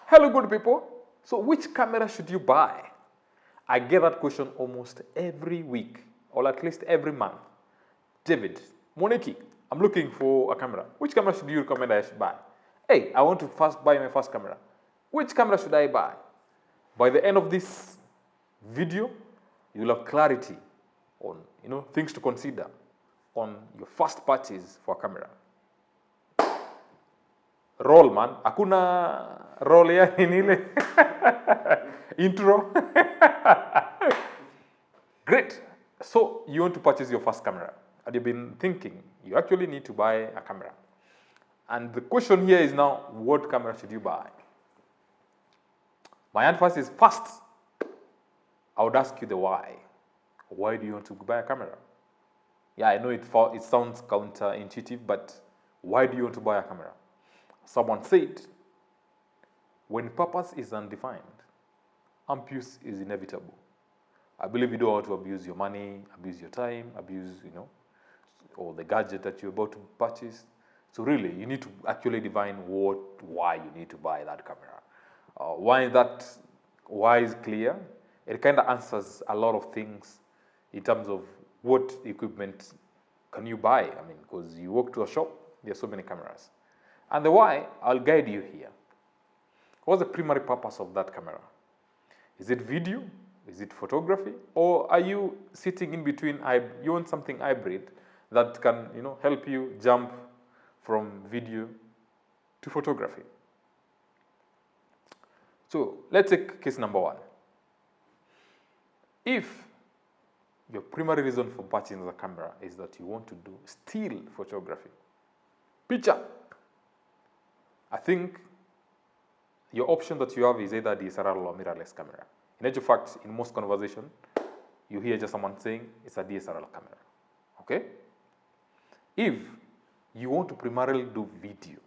Hello, good people. So, which camera should you buy? I get that question almost every week, or at least every month. David, Moniki, I'm looking for a camera. Which camera should you recommend I should buy? Hey, I want to first buy my first camera. Which camera should I buy? By the end of this video, you will have clarity on things to consider on your first purchase for a camera. Roll, man. Hakuna roll ya nile. Intro. Great. So you want to purchase your first camera. And you've been thinking you actually need to buy a camera. And the question here is now, what camera should you buy? My answer is first, I would ask you the why. Why do you want to buy a camera? Yeah, I know it sounds counterintuitive, but why do you want to buy a camera? Someone said, when purpose is undefined, abuse is inevitable. I believe you don't want to abuse your money, abuse your time, abuse, or the gadget that you're about to purchase. So really, you need to actually define why you need to buy that camera. Why is clear. It kind of answers a lot of things in terms of what equipment can you buy. I mean, because you walk to a shop, there are so many cameras. And the why, I'll guide you here. What's the primary purpose of that camera? Is it video? Is it photography? Or are you sitting in between? You want something hybrid that can, help you jump from video to photography. So let's take case number one. If your primary reason for purchasing the camera is that you want to do still photography, picture, I think your option that you have is either DSLR or mirrorless camera. In actual fact, in most conversation, you hear just someone saying it's a DSLR camera. Okay? If you want to primarily do video,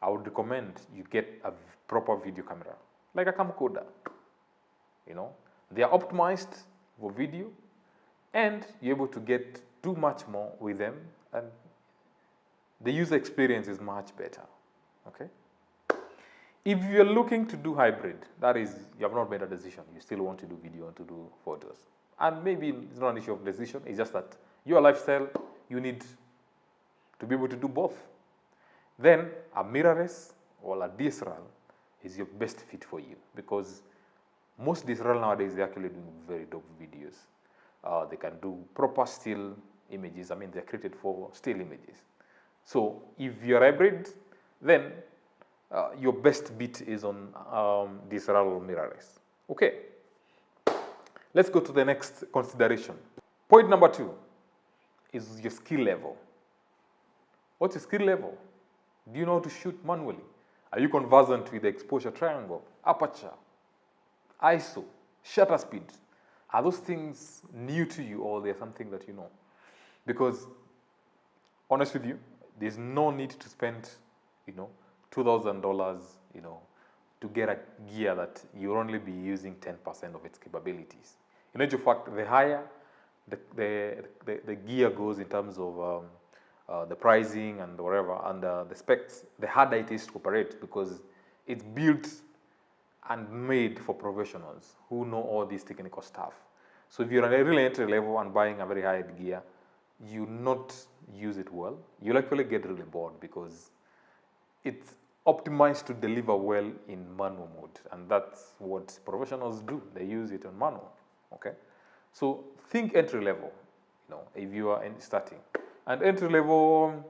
I would recommend you get a proper video camera, like a camcorder. They are optimized for video, and you're able to do much more with them, and the user experience is much better. Okay? If you're looking to do hybrid, that is, you have not made a decision, you still want to do video and to do photos, and maybe it's not an issue of decision, it's just that your lifestyle, you need to be able to do both. Then a mirrorless or a DSLR is your best fit for you, because most DSLR nowadays, they're actually doing very dope videos. They can do proper still images. I mean, they're created for still images. So if you're hybrid, then your best bet is on DSLR or mirrorless. Okay. Let's go to the next consideration. Point number 2 is your skill level. What's your skill level? Do you know how to shoot manually? Are you conversant with the exposure triangle, aperture, ISO, shutter speed? Are those things new to you, or they're something that you know? Because, honest with you, there's no need to spend, $2,000, to get a gear that you'll only be using 10% of its capabilities. In actual fact, the higher the gear goes in terms of the pricing and whatever, and the specs, the harder it is to operate, because it's built and made for professionals who know all this technical stuff. So if you're at a really entry level and buying a very high-end gear, you not use it well, you'll actually get really bored, because it's optimized to deliver well in manual mode, and that's what professionals do. They use it on manual. Okay, so think entry level. If you are starting, and entry level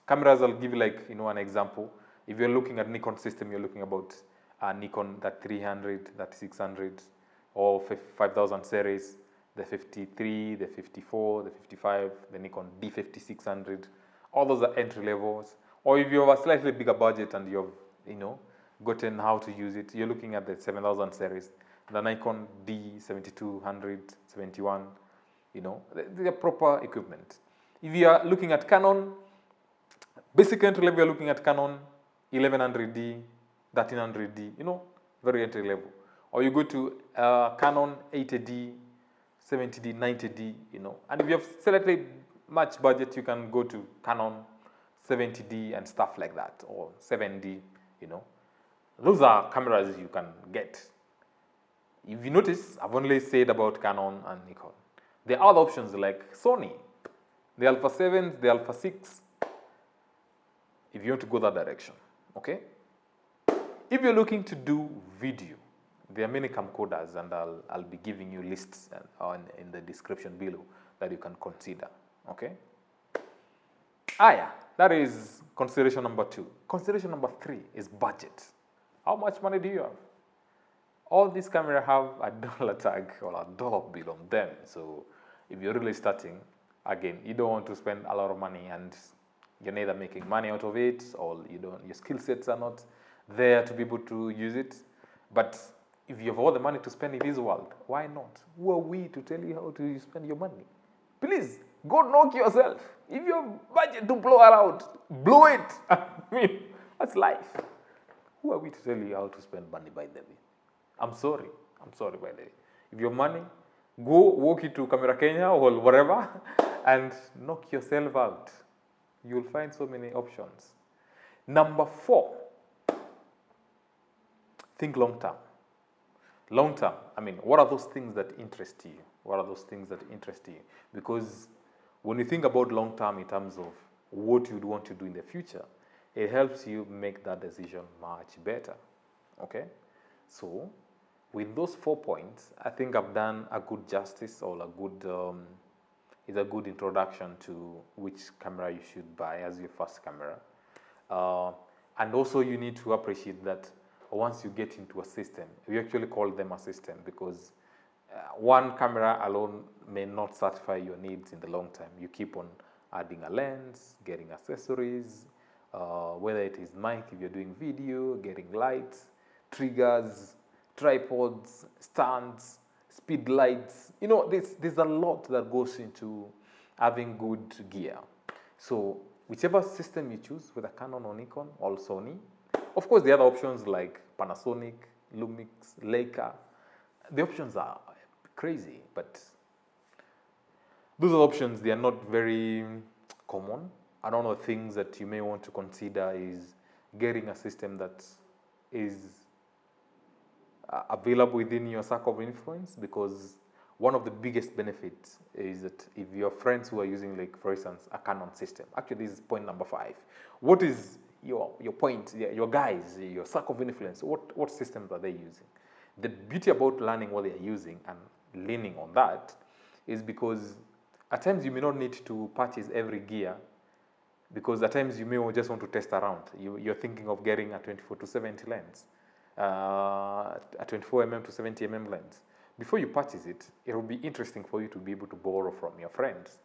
cameras, I'll give you an example. If you're looking at Nikon system, you're looking about Nikon that 300, that 600, or 5000 series, the 53, the 54, the 55, the Nikon D5600. All those are entry levels. Or if you have a slightly bigger budget and you've gotten how to use it, you're looking at the 7000 series, the Nikon D7200, 71. They are proper equipment. If you are looking at Canon, basic entry level, you're looking at Canon 1100D, 1300D, very entry level. Or you go to Canon 80D, 70D, 90D, and if you have slightly much budget, you can go to Canon 70D and stuff like that, or 7D, Those are cameras you can get. If you notice, I've only said about Canon and Nikon. There are other options like Sony, the Alpha 7s, the Alpha 6, if you want to go that direction, okay? If you're looking to do video, there are many camcorders, and I'll be giving you lists in the description below that you can consider, okay? Yeah, that is consideration number 2. Consideration number 3 is budget. How much money do you have? All these cameras have a dollar tag or a dollar bill on them. So if you're really starting, again, you don't want to spend a lot of money and you're neither making money out of it, or your skill sets are not there to be able to use it. But if you have all the money to spend in this world, why not? Who are we to tell you how to spend your money? Please, go knock yourself. If you have budget to blow around, blow it. I mean, that's life. Who are we to tell you how to spend money, by the way? I'm sorry, by the way. If you have money, go walk into Camera Kenya or whatever and knock yourself out. You'll find so many options. Number 4, think long term. Long term, I mean, what are those things that interest you? What are those things that interest you? Because when you think about long term in terms of what you'd want to do in the future, it helps you make that decision much better, okay? So, with those 4 points, I think I've done a good justice, or is a good introduction to which camera you should buy as your first camera. And also you need to appreciate that once you get into a system, we actually call them a system because one camera alone may not satisfy your needs in the long term. You keep on adding a lens, getting accessories, whether it is mic if you're doing video, getting lights, triggers, tripods, stands, speed lights. You know, there's a lot that goes into having good gear. So whichever system you choose, whether Canon or Nikon or Sony, of course the other options like Panasonic, Lumix, Leica, the options are crazy, but those options, they are not very common. Another things that you may want to consider is getting a system that is available within your circle of influence, because one of the biggest benefits is that if your friends who are using, like for instance, a Canon system, actually this is point number 5. What is your point, your guys, your circle of influence, what systems are they using? The beauty about learning what they are using and leaning on that is because at times you may not need to purchase every gear, because at times you may just want to test around. You're thinking of getting a 24-70 lens, a 24mm to 70mm lens. Before you purchase it, it will be interesting for you to be able to borrow from your friends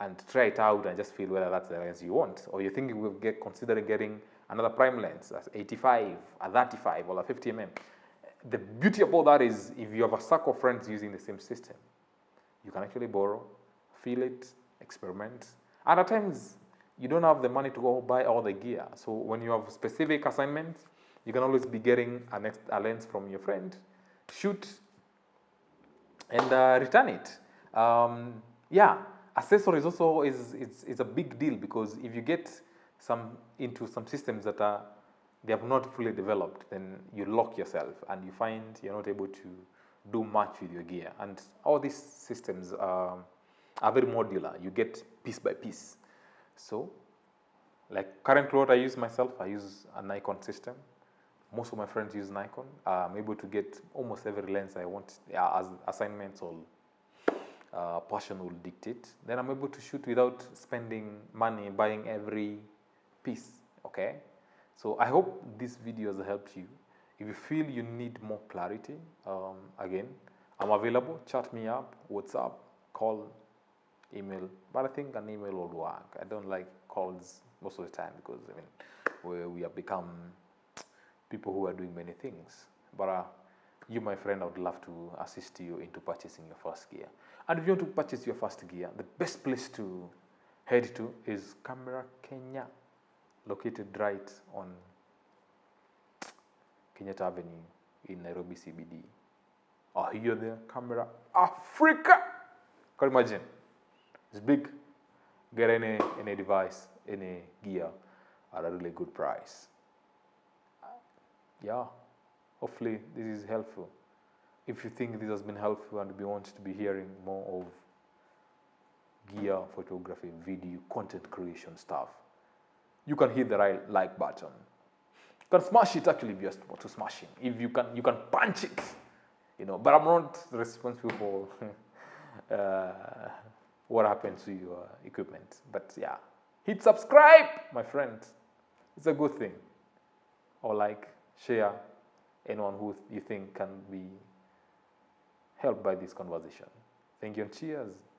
and try it out and just feel whether that's the lens you want. Or you're thinking we'll considering getting another prime lens, a 85, a 35, or a 50mm. The beauty about that is if you have a circle of friends using the same system, you can actually borrow, feel it, experiment. And at times, you don't have the money to go buy all the gear. So when you have specific assignments, you can always be getting a lens from your friend, shoot, and return it. Yeah, accessories also is a big deal, because if you get into some systems that they have not fully developed, then you lock yourself and you find you're not able to do much with your gear. And all these systems are very modular. You get piece by piece. So, like currently what I use myself, I use a Nikon system. Most of my friends use Nikon. I'm able to get almost every lens I want as assignments or passion will dictate. Then I'm able to shoot without spending money buying every piece, okay? So I hope this video has helped you. If you feel you need more clarity, again, I'm available. Chat me up, WhatsApp, call, email. But I think an email will work. I don't like calls most of the time because, I mean, we have become people who are doing many things. But you, my friend, I would love to assist you into purchasing your first gear. And if you want to purchase your first gear, the best place to head to is Camera Kenya, located right on Kenyatta Avenue in Nairobi CBD. Are you there? Camera Africa! Can you imagine? It's big. Get any device, any gear at a really good price. yeah, hopefully this is helpful. If you think this has been helpful and you want to be hearing more of gear, photography, video, content creation stuff, you can hit the right like button. You can smash it actually if you're to smashing. If you can punch it, But I'm not responsible for what happens to your equipment. But yeah, hit subscribe, my friend. It's a good thing. Or like, share anyone who you think can be helped by this conversation. Thank you and cheers.